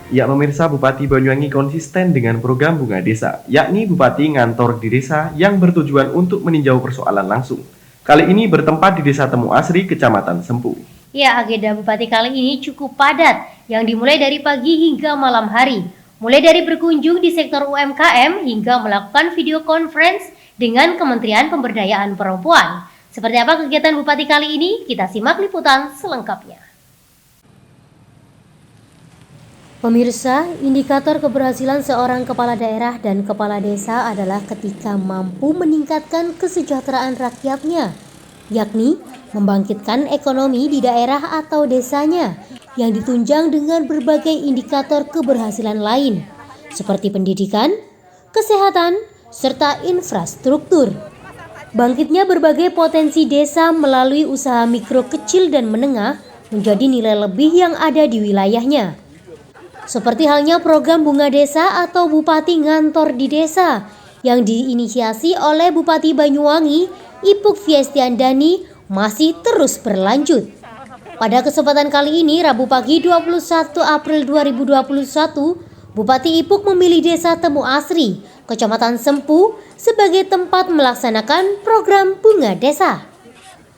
Ya pemirsa, Bupati Banyuwangi konsisten dengan program Bunga Desa, yakni Bupati ngantor di desa yang bertujuan untuk meninjau persoalan langsung. Kali ini bertempat di Desa Temu Asri, Kecamatan Sempu. Ya, agenda Bupati kali ini cukup padat, yang dimulai dari pagi hingga malam hari. Mulai dari berkunjung di sektor UMKM hingga melakukan video conference dengan Kementerian Pemberdayaan Perempuan. Seperti apa kegiatan Bupati kali ini? Kita simak liputan selengkapnya. Pemirsa, indikator keberhasilan seorang kepala daerah dan kepala desa adalah ketika mampu meningkatkan kesejahteraan rakyatnya, yakni membangkitkan ekonomi di daerah atau desanya yang ditunjang dengan berbagai indikator keberhasilan lain, seperti pendidikan, kesehatan, serta infrastruktur. Bangkitnya berbagai potensi desa melalui usaha mikro, kecil, dan menengah menjadi nilai lebih yang ada di wilayahnya. Seperti halnya program Bunga Desa atau Bupati Ngantor di Desa yang diinisiasi oleh Bupati Banyuwangi, Ipuk Fiestiandani masih terus berlanjut. Pada kesempatan kali ini, Rabu pagi 21 April 2021, Bupati Ipuk memilih Desa Temu Asri, Kecamatan Sempu sebagai tempat melaksanakan program Bunga Desa.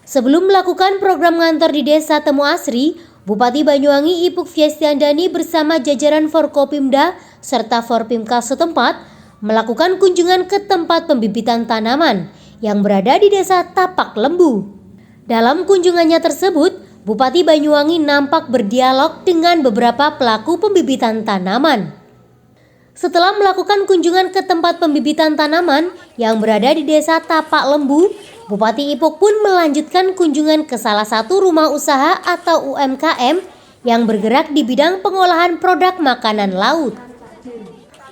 Sebelum melakukan program ngantor di Desa Temu Asri, Bupati Banyuwangi Ipuk Fiestiandani bersama jajaran Forkopimda serta Forpimka setempat melakukan kunjungan ke tempat pembibitan tanaman yang berada di Desa Tapak Lembu. Dalam kunjungannya tersebut, Bupati Banyuwangi nampak berdialog dengan beberapa pelaku pembibitan tanaman. Setelah melakukan kunjungan ke tempat pembibitan tanaman yang berada di Desa Tapak Lembu, Bupati Ipuk pun melanjutkan kunjungan ke salah satu rumah usaha atau UMKM yang bergerak di bidang pengolahan produk makanan laut.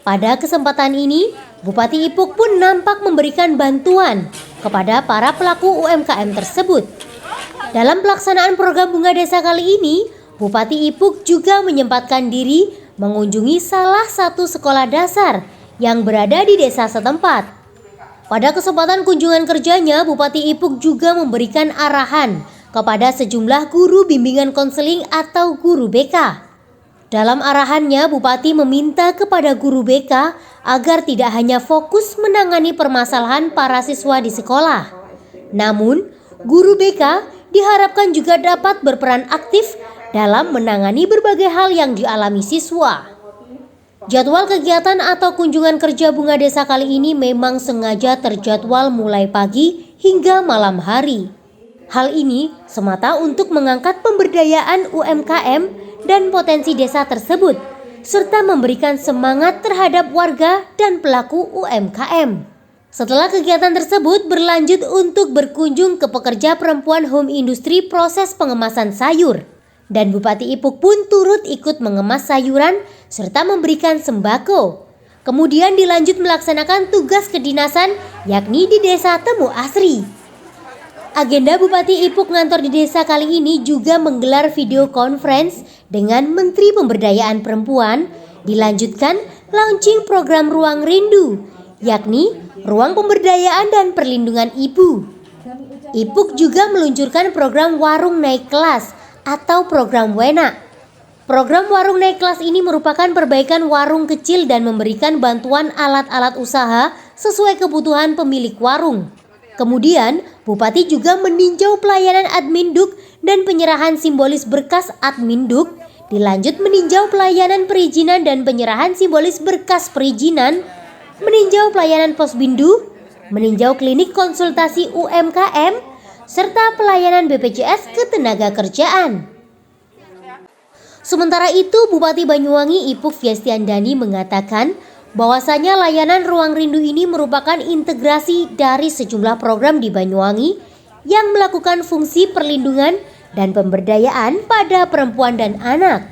Pada kesempatan ini, Bupati Ipuk pun nampak memberikan bantuan kepada para pelaku UMKM tersebut. Dalam pelaksanaan program Bunga Desa kali ini, Bupati Ipuk juga menyempatkan diri mengunjungi salah satu sekolah dasar yang berada di desa setempat. Pada kesempatan kunjungan kerjanya, Bupati Ipuk juga memberikan arahan kepada sejumlah guru bimbingan konseling atau guru BK. Dalam arahannya, Bupati meminta kepada guru BK agar tidak hanya fokus menangani permasalahan para siswa di sekolah. Namun, guru BK diharapkan juga dapat berperan aktif dalam menangani berbagai hal yang dialami siswa. Jadwal kegiatan atau kunjungan kerja Bunga Desa kali ini memang sengaja terjadwal mulai pagi hingga malam hari. Hal ini semata untuk mengangkat pemberdayaan UMKM dan potensi desa tersebut, serta memberikan semangat terhadap warga dan pelaku UMKM. Setelah kegiatan tersebut berlanjut untuk berkunjung ke pekerja perempuan home industri proses pengemasan sayur. Dan Bupati Ipuk pun turut ikut mengemas sayuran serta memberikan sembako. Kemudian dilanjut melaksanakan tugas kedinasan yakni di Desa Temu Asri. Agenda Bupati Ipuk ngantor di desa kali ini juga menggelar video conference dengan Menteri Pemberdayaan Perempuan, dilanjutkan launching program Ruang Rindu, yakni Ruang Pemberdayaan dan Perlindungan Ibu. Ipuk juga meluncurkan program Warung Naik Kelas atau program WENA. Program Warung Naik Kelas ini merupakan perbaikan warung kecil dan memberikan bantuan alat-alat usaha sesuai kebutuhan pemilik warung. Kemudian, Bupati juga meninjau pelayanan Adminduk dan penyerahan simbolis berkas Adminduk, dilanjut meninjau pelayanan perizinan dan penyerahan simbolis berkas perizinan, meninjau pelayanan Posbindu, meninjau klinik konsultasi UMKM, serta pelayanan BPJS Ketenagakerjaan. Sementara itu, Bupati Banyuwangi Ipuk Fiestiandani mengatakan bahwasanya layanan Ruang Rindu ini merupakan integrasi dari sejumlah program di Banyuwangi yang melakukan fungsi perlindungan dan pemberdayaan pada perempuan dan anak.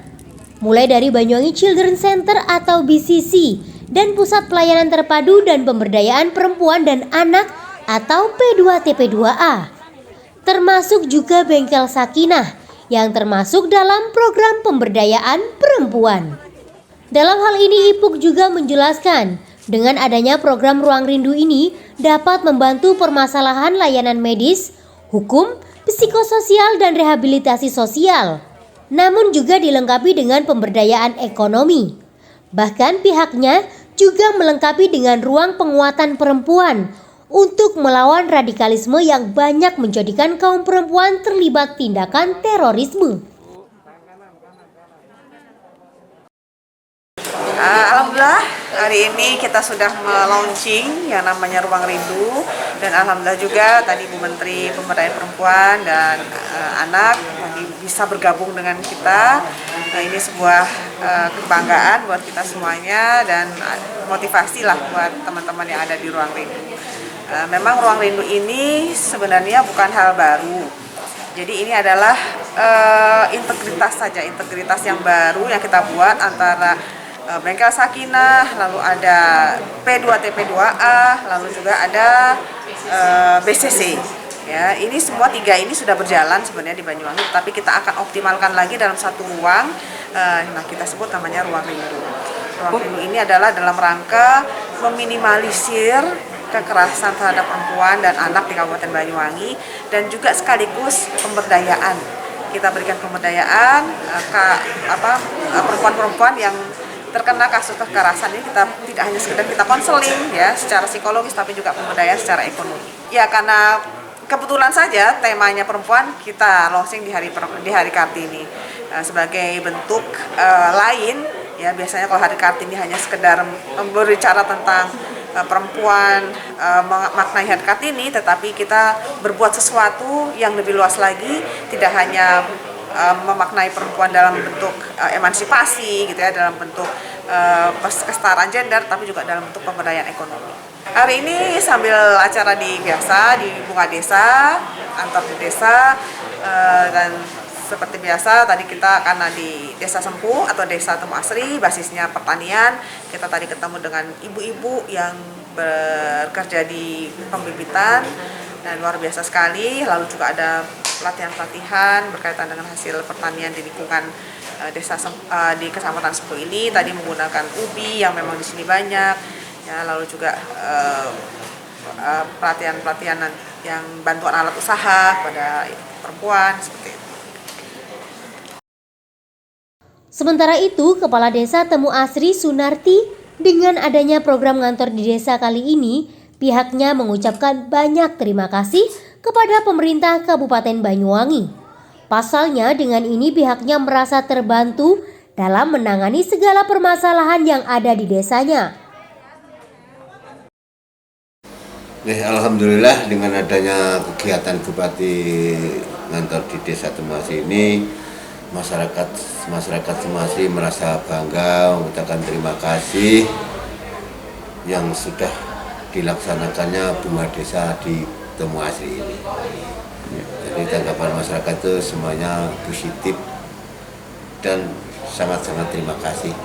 Mulai dari Banyuwangi Children Center atau BCC dan Pusat Pelayanan Terpadu dan Pemberdayaan Perempuan dan Anak atau P2TP2A. Termasuk juga Bengkel Sakinah yang termasuk dalam program pemberdayaan perempuan. Dalam hal ini Ipuk juga menjelaskan, dengan adanya program Ruang Rindu ini dapat membantu permasalahan layanan medis, hukum, psikososial, dan rehabilitasi sosial. namun juga dilengkapi dengan pemberdayaan ekonomi. Bahkan pihaknya juga melengkapi dengan ruang penguatan perempuan untuk melawan radikalisme yang banyak menjadikan kaum perempuan terlibat tindakan terorisme. Alhamdulillah hari ini kita sudah launching yang namanya Ruang Rindu, dan alhamdulillah juga tadi Bu Menteri Pemberdayaan Perempuan dan Anak tadi bisa bergabung dengan kita. Ini sebuah kebanggaan buat kita semuanya dan motivasi lah buat teman-teman yang ada di Ruang Rindu. Memang Ruang Rindu ini sebenarnya bukan hal baru. Jadi ini adalah integritas saja, integritas yang baru yang kita buat antara Bengkel Sakinah, lalu ada P2TP2A, lalu juga ada BCC. Ya, ini semua tiga ini sudah berjalan sebenarnya di Banyuwangi, tapi kita akan optimalkan lagi dalam satu ruang. Nah, kita sebut namanya Ruang Rindu. Ruang Rindu ini adalah dalam rangka meminimalisir kekerasan terhadap perempuan dan anak di Kabupaten Banyuwangi, dan juga sekaligus pemberdayaan. Kita berikan pemberdayaan perempuan-perempuan yang terkena kasus kekerasan ini. Kita tidak hanya sekedar kita konseling ya secara psikologis, tapi juga pemberdayaan secara ekonomi. Ya, karena kebetulan saja temanya perempuan, kita launching di hari Kartini sebagai bentuk lain. Ya, biasanya kalau hari Kartini hanya sekedar berbicara tentang perempuan memaknai hari Kartini, tetapi kita berbuat sesuatu yang lebih luas lagi, tidak hanya memaknai perempuan dalam bentuk emansipasi gitu ya, dalam bentuk kesetaraan gender, tapi juga dalam bentuk pemberdayaan ekonomi. Hari ini sambil acara di Bunga Desa, kantor di desa, dan seperti biasa tadi kita karena di Desa Sempu atau Desa Temu Asri, basisnya pertanian, kita tadi ketemu dengan ibu-ibu yang bekerja di pembibitan dan luar biasa sekali. Lalu juga ada pelatihan-pelatihan berkaitan dengan hasil pertanian di lingkungan di Kecamatan Sempu ini, tadi menggunakan ubi yang memang di sini banyak ya, lalu juga pelatihan-pelatihan yang bantuan alat usaha pada perempuan seperti itu. Sementara itu, Kepala Desa Temu Asri Sunarti, dengan adanya program ngantor di desa kali ini, pihaknya mengucapkan banyak terima kasih kepada pemerintah Kabupaten Banyuwangi. Pasalnya, dengan ini pihaknya merasa terbantu dalam menangani segala permasalahan yang ada di desanya. Alhamdulillah dengan adanya kegiatan Bupati ngantor di Desa Temu Asri ini, masyarakat Semasi merasa bangga, mengucapkan terima kasih yang sudah dilaksanakannya Bunga Desa di Temu Asri ini. Jadi tanggapan masyarakat itu semuanya positif dan sangat-sangat terima kasih.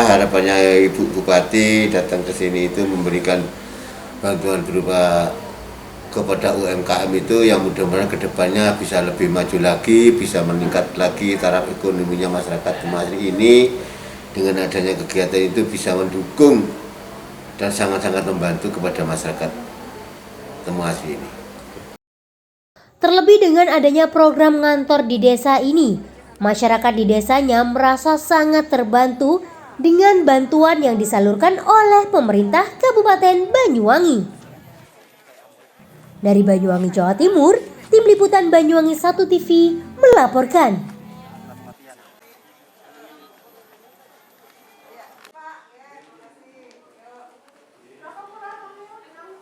Harapannya Ibu Bupati datang ke sini itu memberikan bantuan berupa kepada UMKM itu yang mudah-mudahan kedepannya bisa lebih maju lagi, bisa meningkat lagi taraf ekonominya masyarakat Temu Asri ini. Dengan adanya kegiatan itu bisa mendukung dan sangat-sangat membantu kepada masyarakat Temu Asri ini. Terlebih dengan adanya program ngantor di desa ini, masyarakat di desanya merasa sangat terbantu dengan bantuan yang disalurkan oleh pemerintah Kabupaten Banyuwangi. Dari Banyuwangi, Jawa Timur, Tim Liputan Banyuwangi 1 TV melaporkan.